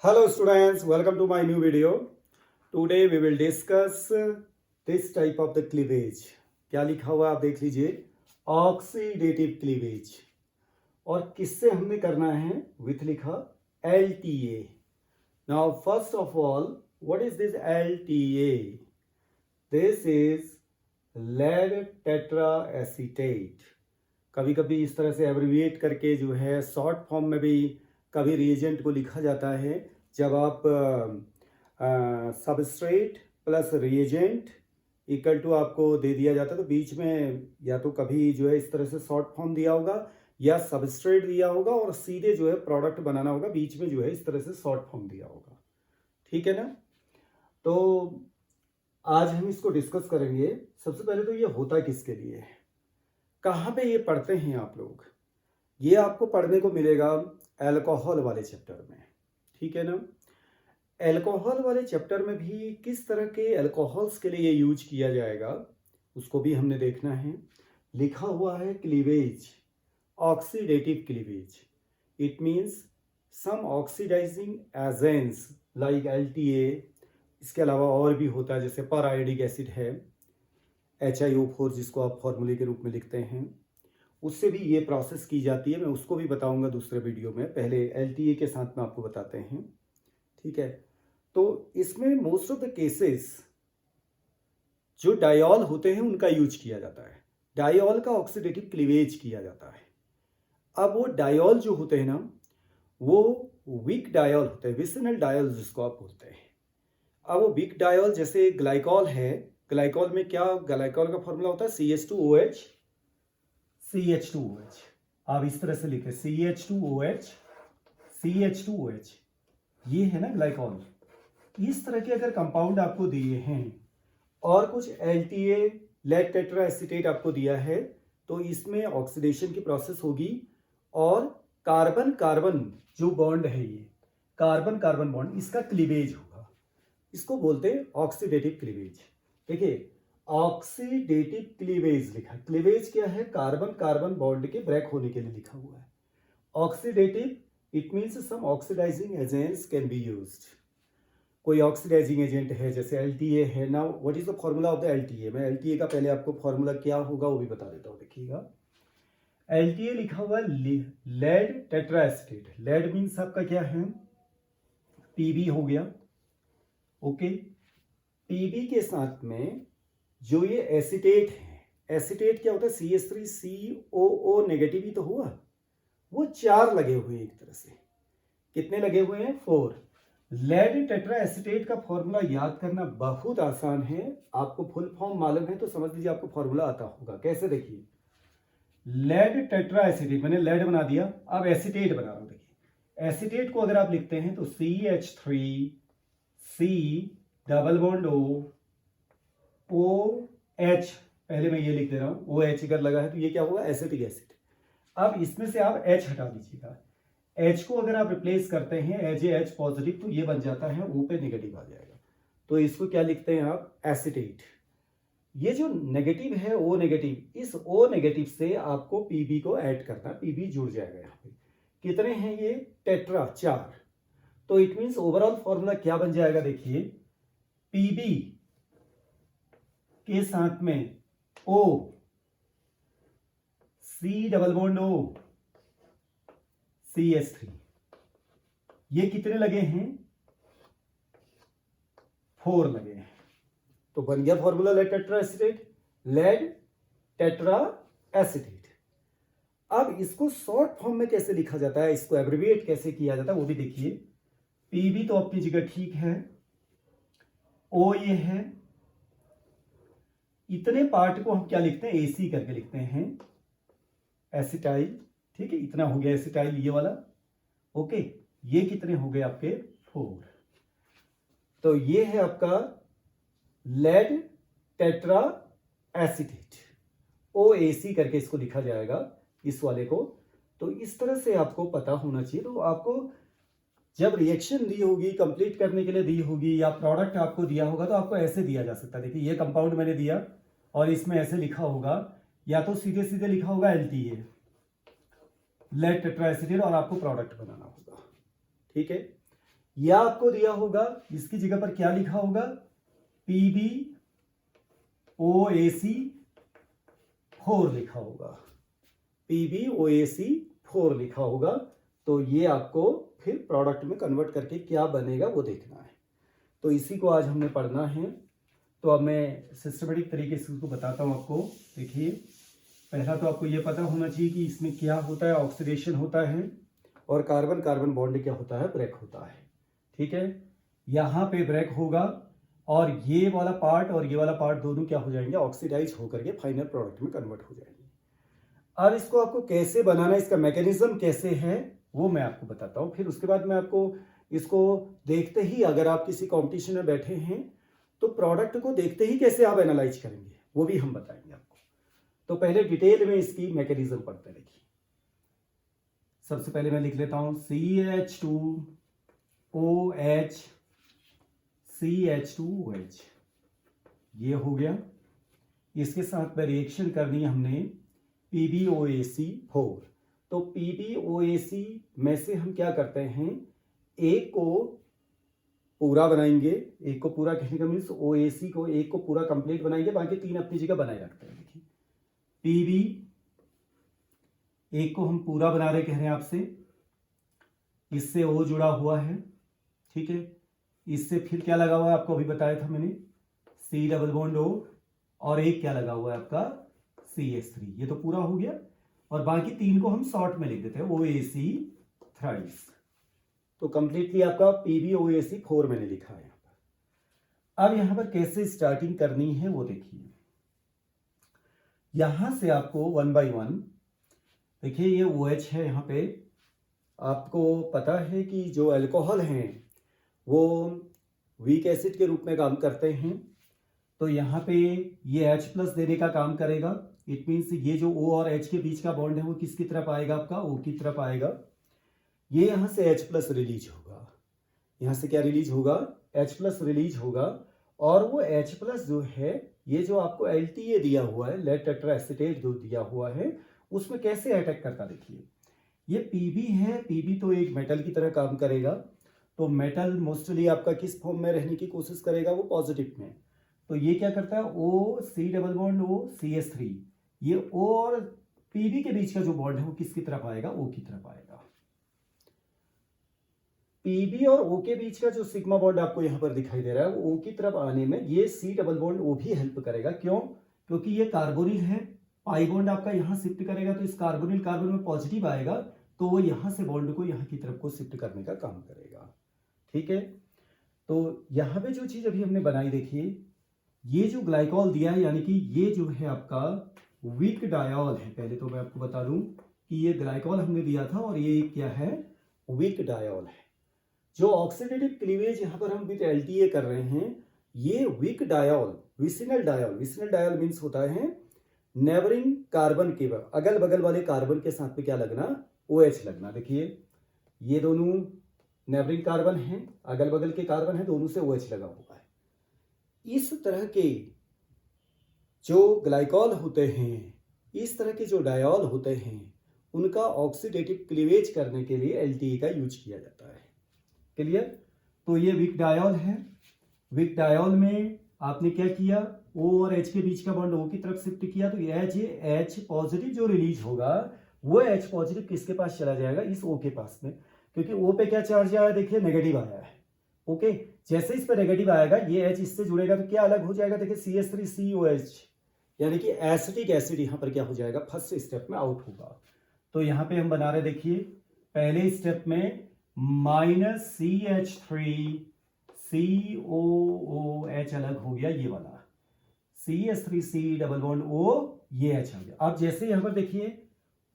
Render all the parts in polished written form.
Hello students, welcome to my new video. Today we will discuss this type of the cleavage. क्या लिखा हुआ आप देख लीजिए, ऑक्सीडेटिव क्लीवेज। और किससे हमने करना है, विथ लिखा LTA. Now first of all, what is this LTA? This is lead tetraacetate. कभी कभी इस तरह से एब्रिविएट करके जो है शॉर्ट फॉर्म में भी कभी रिएजेंट को लिखा जाता है। जब आप substrate plus reagent equal to आपको दे दिया जाता है तो बीच में या तो कभी जो है इस तरह से शॉर्ट फॉर्म दिया होगा या सबस्ट्रेट दिया होगा और सीधे जो है प्रोडक्ट बनाना होगा, बीच में जो है इस तरह से शॉर्ट फॉर्म दिया होगा। ठीक है ना। तो आज हम इसको डिस्कस करेंगे। सबसे पहले तो ये होता किसके लिए है, कहाँ पे ये पढ़ते हैं आप लोग। ये आपको पढ़ने को मिलेगा अल्कोहल वाले चैप्टर में। ठीक है ना। अल्कोहल वाले चैप्टर में भी किस तरह के अल्कोहल्स के लिए यूज किया जाएगा उसको भी हमने देखना है। लिखा हुआ है cleavage, oxidative cleavage. It means some oxidising agents like LTA। इसके अलावा और भी होता है, जैसे पर आयोडिक एसिड है, HiO4 जिसको आप फॉर्मूले के रूप में लिखते हैं, उससे भी ये प्रोसेस की जाती है। मैं उसको भी बताऊंगा दूसरे वीडियो में। पहले LTA के साथ में आपको बताते हैं। ठीक है। तो इसमें मोस्ट ऑफ द केसेस जो डायोल होते हैं उनका यूज किया जाता है। डायोल का ऑक्सीडेटिव क्लीवेज किया जाता है। अब वो डायोल जो होते हैं ना, वो वीक डायोल होते हैं, विसिनल डायोल जिसको आप बोलते हैं। अब वो वीक डायोल जैसे ग्लाइकॉल है, ग्लाइकॉल में क्या, ग्लाइकॉल का फॉर्मूला होता है CH2OH CH2OH। आप इस तरह से लिखे CH2OH CH2OH, ये है ना ग्लाइकॉल। इस तरह के अगर कंपाउंड आपको दिए हैं और कुछ LTA लेड टेट्राएसीटेट आपको दिया है तो इसमें ऑक्सीडेशन की प्रोसेस होगी और कार्बन कार्बन जो बॉन्ड है, ये कार्बन कार्बन बॉन्ड, इसका क्लीवेज होगा। इसको बोलते हैं ऑक्सीडेटिव क्लीवेज। देखिए ऑक्सीडेटिव क्लीवेज लिखा है। क्लीवेज क्या है, कार्बन कार्बन बॉन्ड के ब्रेक होने के लिए लिखा हुआ है। Oxidative it means some oxidising agents can be used. कोई ऑक्सीडाइजिंग एजेंट है जैसे LTA है। Now what is the formula of the LTA? मैं LTA का पहले आपको फॉर्मूला क्या होगा वो भी बता देता हूँ। देखिएगा LTA लिखा हुआ लेड टेट्राएसीटेट। लेड मीन्स आपका क्या है, PB हो गया। ओके। PB के साथ में जो ये एसीटेट है, एसीटेट क्या होता है, CH3COO नेगेटिव ही तो हुआ। वो 4 लगे हुए हैं एक तरह से। कितने लगे हुए हैं, 4। लेड टेट्राएसीटेट का फॉर्मूला याद करना बहुत आसान है। आपको फुल फॉर्म मालूम है तो समझ लीजिए आपको फॉर्मूला आता होगा। कैसे, देखिए लेड टेट्राएसीटेट, मैंने लेड बना दिया, अब एसीटेट बना रहा हूं। देखिए एसीटेट को अगर आप लिखते हैं तो CH3C डबल बॉन्ड OH, पहले मैं ये लिख दे रहा हूं, OH अगर लगा है तो ये क्या होगा, एसिटिक एसिड। अब इसमें से आप H हटा दीजिएगा। H को अगर आप रिप्लेस करते हैं H पॉजिटिव तो ये बन जाता है O पे नेगेटिव आ जाएगा। तो इसको क्या लिखते हैं आप, एसिटेट। ये जो नेगेटिव है O नेगेटिव, इस O नेगेटिव से आपको PB को ऐड करना, PB जुड़ जाएगा। यहाँ पे कितने हैं ये, टेट्रा, 4। तो इट मीन्स ओवरऑल फॉर्मूला क्या बन जाएगा, देखिए PB के साथ में O, C double bond O, CH3, ये कितने लगे हैं, 4 लगे हैं। तो बन गया फॉर्मूला लेड टेट्राएसीटेट, लेड टेट्राएसीटेट। अब इसको शॉर्ट फॉर्म में कैसे लिखा जाता है, इसको एब्रिविएट कैसे किया जाता है वो भी देखिए। PB तो अपनी जगह ठीक है, O ये है, इतने पार्ट को हम क्या लिखते हैं, AC करके लिखते हैं, एसिटाइल। ठीक है, इतना हो गया एसिटाइल ये वाला। ओके, ये कितने हो गए आपके, 4। तो ये है आपका लेड टेट्राएसीटेट, OAC करके इसको लिखा जाएगा इस वाले को। तो इस तरह से आपको पता होना चाहिए। तो आपको जब रिएक्शन दी होगी, कंप्लीट करने के लिए दी होगी, या प्रोडक्ट आपको दिया होगा तो आपको ऐसे दिया जा सकता है। देखिए ये कंपाउंड मैंने दिया और इसमें ऐसे लिखा होगा, या तो सीधे सीधे लिखा होगा LTA लेड टेट्राएसीटेट और आपको प्रोडक्ट बनाना होगा। ठीक है। या आपको दिया होगा इसकी जगह पर क्या लिखा होगा, PbOAc4 लिखा होगा, PbOAc4 लिखा होगा। तो ये आपको फिर प्रोडक्ट में कन्वर्ट करके क्या बनेगा वो देखना है। तो इसी को आज हमने पढ़ना है। तो अब मैं सिस्टमेटिक तरीके से इसको बताता हूँ आपको। देखिए, पहला तो आपको ये पता होना चाहिए कि इसमें क्या होता है, ऑक्सीडेशन होता है, और कार्बन कार्बन बॉन्ड क्या होता है, ब्रेक होता है। ठीक है, यहाँ पे ब्रेक होगा और ये वाला पार्ट और ये वाला पार्ट दोनों क्या हो जाएंगे, ऑक्सीडाइज होकर के फाइनल प्रोडक्ट में कन्वर्ट हो जाएंगे। अब इसको आपको कैसे बनाना है, इसका मैकेनिज्म कैसे है वो मैं आपको बताता हूँ। फिर उसके बाद मैं आपको इसको देखते ही, अगर आप किसी कॉम्पिटिशन में बैठे हैं तो प्रोडक्ट को देखते ही कैसे आप एनालाइज करेंगे वो भी हम बताएंगे आपको। तो पहले डिटेल में इसकी मैकेनिज्म पढ़ते देखिए। सबसे पहले मैं लिख लेता हूं CH2OH CH2OH, ये हो गया। इसके साथ में रिएक्शन करनी है हमने PbOAc4। तो PbOAc में से हम क्या करते हैं, एक को पूरा बनाएंगे, एक को पूरा कहने का मीन्स OAc को एक को पूरा कंप्लीट बनाएंगे, बाकी तीन अपनी जगह बनाए रखते हैं। देखिए, Pb एक को हम पूरा बना रहे कह रहे हैं आपसे, इससे O जुड़ा हुआ है। ठीक है, इससे फिर क्या लगा हुआ है आपको अभी बताया था मैंने, C डबल बॉन्ड O, और एक क्या लगा हुआ है आपका CH3। ये तो पूरा हो गया, और बाकी तीन को हम शॉर्ट में लिख देते हैं OAc थ्राइस। तो कंप्लीटली आपका PbOAc4 मैंने लिखा है यहाँ पर। अब यहां पर कैसे स्टार्टिंग करनी है वो देखिए। यहां से आपको 1 by 1, देखिए ये OH है, यहाँ पे आपको पता है कि जो अल्कोहल हैं वो वीक एसिड के रूप में काम करते हैं। तो यहाँ पे ये H+ देने का काम करेगा। इट मीन्स ये जो O और H के बीच का बॉन्ड है वो किसकी तरफ आएगा, आपका O की तरफ आएगा। ये यहाँ से H+ रिलीज होगा, यहाँ से क्या रिलीज होगा, H+ रिलीज होगा। और वो H+ जो है, ये जो आपको LTA दिया हुआ है, लेड टेट्रा एसीटेट जो दिया हुआ है, उसमें कैसे अटैक करता देखिए। ये Pb है, Pb तो एक मेटल की तरह काम करेगा। तो मेटल मोस्टली आपका किस फॉर्म में रहने की कोशिश करेगा, वो पॉजिटिव में। तो ये क्या करता है, O C double bond O CH3, ये O और Pb के बीच का जो बॉन्ड है वो किसकी तरफ आएगा, O की तरफ आएगा। Pb और O के बीच का जो सिग्मा बॉन्ड आपको यहाँ पर दिखाई दे रहा है वो O की तरफ आने में ये C डबल बॉन्ड O भी हेल्प करेगा। क्यों, क्योंकि ये कार्बोनिल है, पाई बॉन्ड आपका यहाँ शिफ्ट करेगा, तो इस कार्बोनिल कार्बन में पॉजिटिव आएगा, तो वो यहाँ से बॉन्ड को यहाँ की तरफ को शिफ्ट करने का काम करेगा। ठीक है, तो यहाँ पे जो चीज अभी हमने बनाई देखिए, ये जो ग्लाइकॉल दिया है, यानी कि ये जो है आपका वीक डायोल है। पहले तो मैं आपको बता दूं कि ये ग्लाइकॉल हमने दिया था और ये क्या है, वीक डायोल है। जो ऑक्सीडेटिव क्लीवेज यहाँ पर हम विद LTA कर रहे हैं, ये vic diol, vicinal diol, vicinal diol means होता है नेबरिंग कार्बन के अगल बगल वाले कार्बन के साथ में क्या लगना, OH लगना। देखिए ये दोनों नेबरिंग कार्बन हैं, अगल बगल के कार्बन हैं, दोनों से OH लगा हुआ है। इस तरह के जो ग्लाइकॉल होते हैं, इस तरह के जो डायोल होते हैं, उनका ऑक्सीडेटिव क्लीवेज करने के लिए LTA का यूज किया जाता है। क्लियर। तो ये वीक डायोल है। वीक डायोल में आपने क्या किया, O और H के बीच का बॉन्ड O की तरफ शिफ्ट किया, तो H पॉजिटिव जो रिलीज होगा वो H पॉजिटिव किसके पास चला जाएगा, इस O के पास में, क्योंकि O पे क्या चार्ज आया, देखिए नेगेटिव आया है। ओके, जैसे इस पे नेगेटिव आएगा, ये H इससे जुड़ेगा तो क्या अलग हो जाएगा, देखिए CH3COH, यानी कि एसिटिक एसिड यहाँ पर क्या हो जाएगा, फर्स्ट स्टेप में आउट होगा। तो यहाँ पे हम बना रहे, देखिए पहले स्टेप में -CH3COOH अलग हो गया, ये वाला CH3C डबल बॉन्ड O, ये H आ गया। अब जैसे यहाँ पर देखिए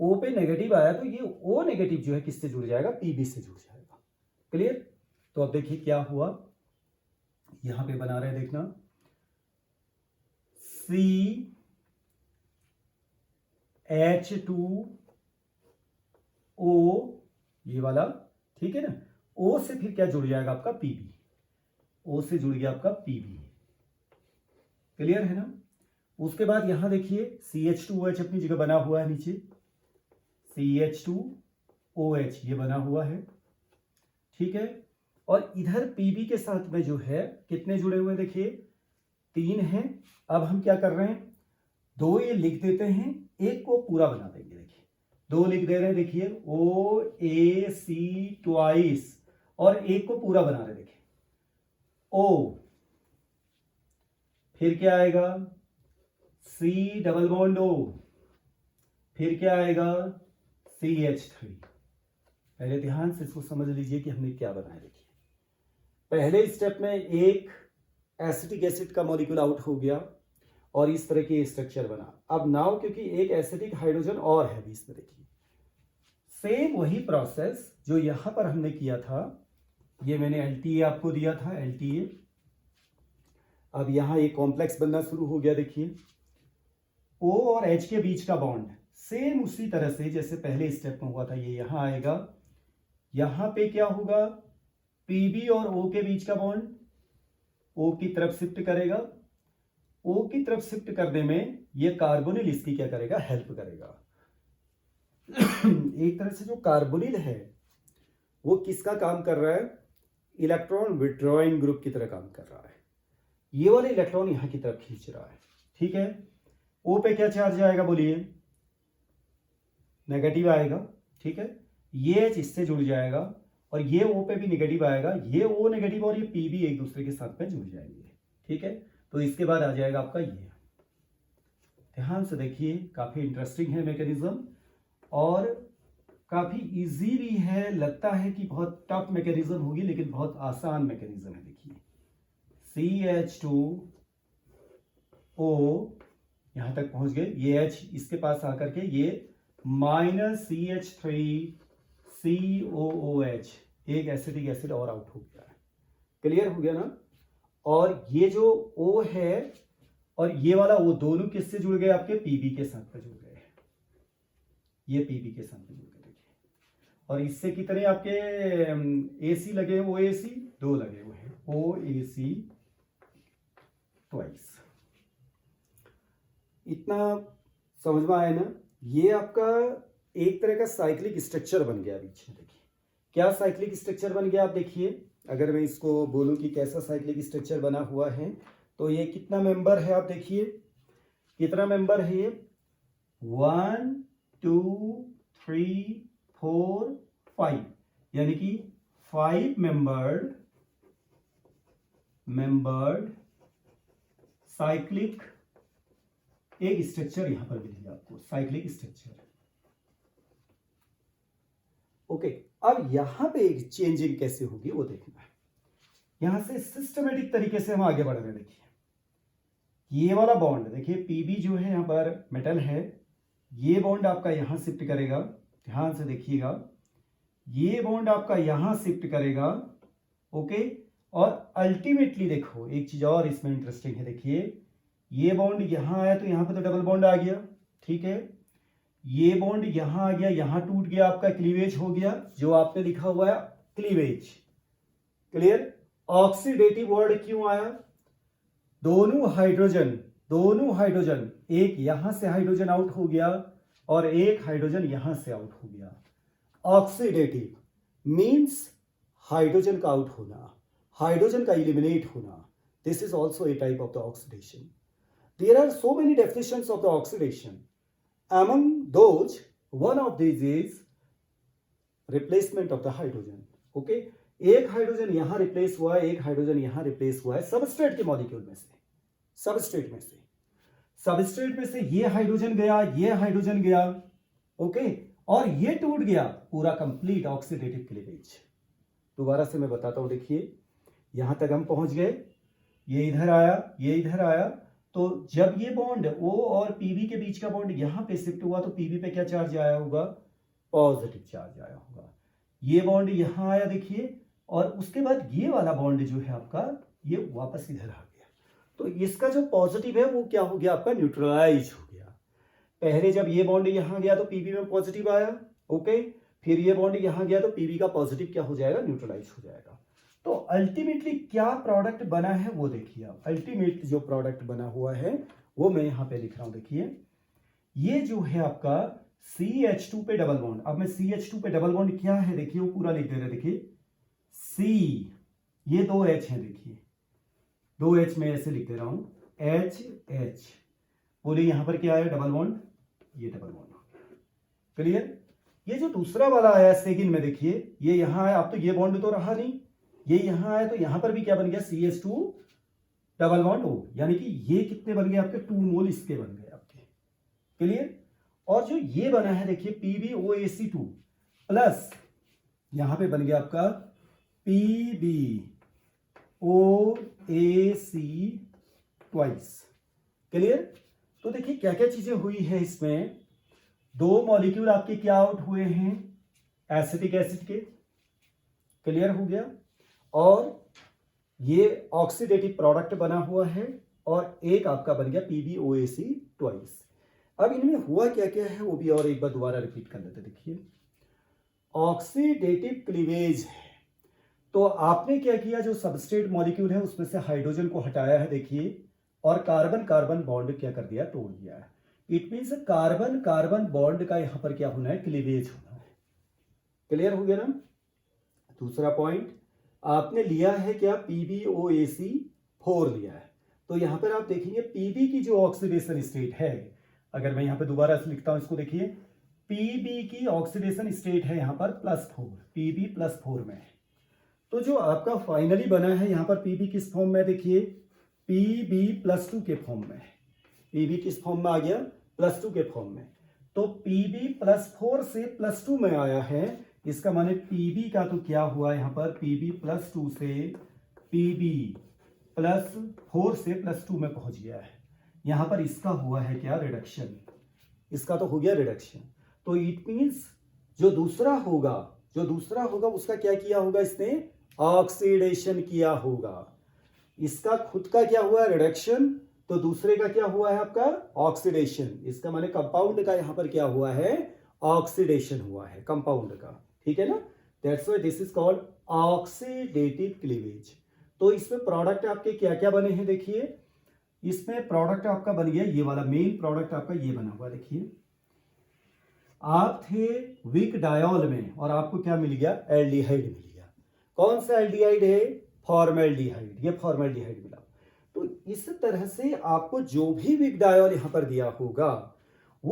O पे नेगेटिव आया, तो ये O नेगेटिव जो है किससे जुड़ जाएगा, Pb से जुड़ जाएगा। क्लियर। तो अब देखिए क्या हुआ, यहां पे बना रहे हैं, देखना CH2O, ये वाला, ठीक है ना। O से फिर क्या जुड़ जाएगा आपका Pb, O से जुड़ गया आपका Pb। क्लियर है ना। उसके बाद यहां देखिए CH2OH अपनी जगह बना हुआ है, नीचे CH2OH ये बना हुआ है, ठीक है। और इधर पीबी के साथ में जो है कितने जुड़े हुए देखिए 3 हैं। अब हम क्या कर रहे हैं 2 ये लिख देते हैं, एक को पूरा बना देंगे। देखिए 2 लिख दे रहे हैं, देखिए OAC ट्वाइस और एक को पूरा बना रहे हैं। देखिए O, फिर क्या आएगा C डबल बॉन्ड O, फिर क्या आएगा CH3। पहले ध्यान से इसको समझ लीजिए कि हमने क्या बनाया। देखिए पहले स्टेप में एक एसिटिक एसिड का मॉलिक्यूल आउट हो गया और इस तरह की स्ट्रक्चर बना। अब नाउ क्योंकि एक एसिडिक हाइड्रोजन और है बीच में, देखिए सेम वही प्रोसेस जो यहां पर हमने किया था। ये मैंने LTA आपको दिया था, LTA। अब यहां एक कॉम्प्लेक्स बनना शुरू हो गया। देखिए O और H के बीच का बॉन्ड सेम उसी तरह से जैसे पहले स्टेप में हुआ था, ये यहां आएगा। यहां पे क्या होगा PB और O के बीच का बॉन्ड O की तरफ शिफ्ट करेगा। O की तरफ शिफ्ट करने में ये कार्बोनिल इसकी क्या करेगा, हेल्प करेगा। एक तरह से जो कार्बोनिल है वो किसका काम कर रहा है, इलेक्ट्रॉन विड्रॉइंग ग्रुप की तरह काम कर रहा है। ये वाले इलेक्ट्रॉन यहां की तरफ खींच रहा है, ठीक है। O पे क्या चार्ज आएगा बोलिए, नेगेटिव आएगा, ठीक है। ये H इससे जुड़ जाएगा और ये O पे भी नेगेटिव आएगा। ये O नेगेटिव और ये PB एक दूसरे के साथ में जुड़ जाएंगे, ठीक है। तो इसके बाद आ जाएगा आपका ये। ध्यान से देखिए, काफी इंटरेस्टिंग है मैकेनिज्म और काफी इजी भी है। लगता है कि बहुत टफ मैकेनिज्म होगी लेकिन बहुत आसान मैकेनिज्म है। देखिए CH2O यहां तक पहुंच गए, ये H इसके पास आकर के ये -CH3COOH एक एसिडिक एसिड और आउट हो गया है। क्लियर हो गया ना। और ये जो O है और ये वाला O दोनों किससे जुड़ गए, आपके PB के साथ में जुड़ गए। ये PB के साथ में जुड़ गए। देखिए और इससे कितने आपके AC लगे हैं, OAC 2 लगे हुए हैं, OAC ट्वाइस। इतना समझ में आया ना। ये आपका एक तरह का साइक्लिक स्ट्रक्चर बन गया बीच में। देखिए क्या साइक्लिक स्ट्रक्चर बन गया, आप देखिए। अगर मैं इसको बोलूं कि कैसा साइक्लिक स्ट्रक्चर बना हुआ है तो ये कितना मेंबर है, आप देखिए कितना मेंबर है ये 1 2 3 4 5, यानी कि 5 मेंबर्ड साइक्लिक एक स्ट्रक्चर यहां पर मिल गया आपको, साइक्लिक स्ट्रक्चर। ओके, अब यहां पे एक चेंजिंग कैसे होगी वो देखना है। यहां से सिस्टमेटिक तरीके से हम आगे बढ़ रहे हैं। देखिए ये वाला बॉन्ड देखिए, PB जो है यहां पर मेटल है, ये बॉन्ड आपका यहां शिफ्ट करेगा। ध्यान से देखिएगा, ये बॉन्ड आपका यहां शिफ्ट करेगा, ओके। और अल्टीमेटली देखो एक चीज और इसमें इंटरेस्टिंग है। देखिए ये बॉन्ड यहां आया तो यहां पे तो डबल बॉन्ड आ गया, ठीक है। ये बॉन्ड यहां आ गया, यहां टूट गया, आपका क्लीवेज हो गया, जो आपने लिखा हुआ है क्लीवेज। क्लियर। ऑक्सीडेटिव वर्ड क्यों आया, दोनों हाइड्रोजन एक यहां से हाइड्रोजन आउट हो गया और एक हाइड्रोजन यहां से आउट हो गया। ऑक्सीडेटिव मींस हाइड्रोजन का आउट होना, हाइड्रोजन का इलिमिनेट होना। This is also a type of the oxidation. There are so many definitions of the oxidation. Among those, one of these is replacement of the hydrogen. Okay? एक hydrogen यहां replace हुआ है, एक hydrogen यहां replace हुआ है substrate के molecule में से, सबस्ट्रेट में से ये हाइड्रोजन गया, ये हाइड्रोजन गया, ओके। और ये टूट गया, पूरा कंप्लीट ऑक्सीडेटिव क्लीवेज। दोबारा से मैं बताता हूं, देखिए यहां तक हम पहुंच गए, ये इधर आया, ये इधर आया। तो जब ये बॉन्ड O और PB के बीच का बॉन्ड यहां पे शिफ्ट हुआ तो PB पे क्या चार्ज आया होगा, पॉजिटिव चार्ज आया होगा। ये बॉन्ड यहां आया देखिए, और उसके बाद ये वाला बॉन्ड जो है आपका ये वापस इधर आ गया। तो इसका जो पॉजिटिव है वो क्या हो गया, आपका न्यूट्रलाइज हो गया। पहले जब ये बॉन्ड यहां गया तो PB में पॉजिटिव आया, ओके। फिर ये बॉन्ड यहां गया तो PB का पॉजिटिव क्या हो जाएगा, न्यूट्रलाइज हो जाएगा। तो अल्टीमेटली क्या प्रोडक्ट बना है वो देखिए आप। अल्टीमेट जो प्रोडक्ट बना हुआ है वो मैं यहां पे लिख रहा हूं। देखिए ये जो है आपका CH2 पे डबल बॉन्ड। अब मैं CH2 पे डबल बॉन्ड क्या है देखिए वो पूरा लिख दे रहे, देखिए C ये 2 H हैं, देखिए 2 H मैं ऐसे लिख दे रहा हूँ, H H। बोले यहाँ पर क्या आया, डबल बॉन्ड, ये डबल बॉन्ड। क्लियर। ये जो दूसरा वाला आया सेकंड में, देखिए ये यहाँ आया, अब तो ये बॉन्ड तो रहा नहीं, ये यहाँ आया, तो यहाँ पर भी क्या बन गया, CH2 डबल बॉन्ड O, यानी कि ये कितने बन गए आपके, 2 मोल इसके बन गए आपके। क्लियर। और जो ये बना है देखिए PbOAC2 प्लस यहां पे बन गया आपका PbOAC ट्वाइस। क्लियर। तो देखिए क्या क्या चीजें हुई है इसमें, 2 मॉलिक्यूल आपके क्या आउट हुए हैं, एसिटिक एसिड के। क्लियर हो गया। और ये ऑक्सीडेटिव प्रोडक्ट बना हुआ है, और एक आपका बन गया PbOAC ट्वाइस। अब इनमें हुआ क्या क्या है वो भी और एक बार दोबारा रिपीट कर लेते। देखिए ऑक्सीडेटिव क्लीवेज है, तो आपने क्या किया, जो सबस्ट्रेट मॉलिक्यूल है उसमें से हाइड्रोजन को हटाया है, देखिए, और कार्बन कार्बन बॉन्ड क्या कर दिया, तोड़ दिया है। It means carbon carbon bond का यहां पर क्या होना है, क्लीवेज होना है। क्लियर हो गया ना। दूसरा पॉइंट आपने लिया है क्या, PbOAC4 लिया है, तो यहां पर आप देखेंगे Pb की जो ऑक्सीडेशन स्टेट है, अगर मैं यहां पे दोबारा से लिखता हूं इसको, देखिए Pb की ऑक्सीडेशन स्टेट है यहां पर +4, Pb +4 में है। तो जो आपका फाइनली बना है यहां पर Pb किस फॉर्म में, देखिए Pb +2 के फॉर्म में है। Pb किस फॉर्म में आ गया, +2 के फॉर्म में। तो Pb +4 से +2 में आया है, इसका माने Pb का तो क्या हुआ यहां पर, Pb +2 से Pb +4 से +2 में पहुंच गया है। यहां पर इसका हुआ है क्या, रिडक्शन, इसका तो हो गया रिडक्शन। तो इट मींस जो दूसरा होगा उसका क्या किया होगा, इसने ऑक्सीडेशन किया होगा। इसका खुद का क्या हुआ, रिडक्शन, तो दूसरे का क्या हुआ है आपका, ऑक्सीडेशन। इसका माने कंपाउंड का यहां पर क्या हुआ है, ऑक्सीडेशन हुआ है कंपाउंड का। ठीक है ना। That's why this is called oxidative cleavage. तो इसमें प्रोडक्ट आपके क्या क्या बने हैं, देखिए इसमें प्रोडक्ट आपका बन गया, ये वाला मेन प्रोडक्ट आपका ये बना हुआ। देखिए आप थे वीक डायोल में और आपको क्या मिल गया, एल्डिहाइड मिल गया। कौन सा एल्डिहाइड है, फॉर्मेल्डिहाइड, ये फॉर्मेल्डिहाइड मिला। तो इस तरह से आपको जो भी वीक डायोल यहां पर दिया होगा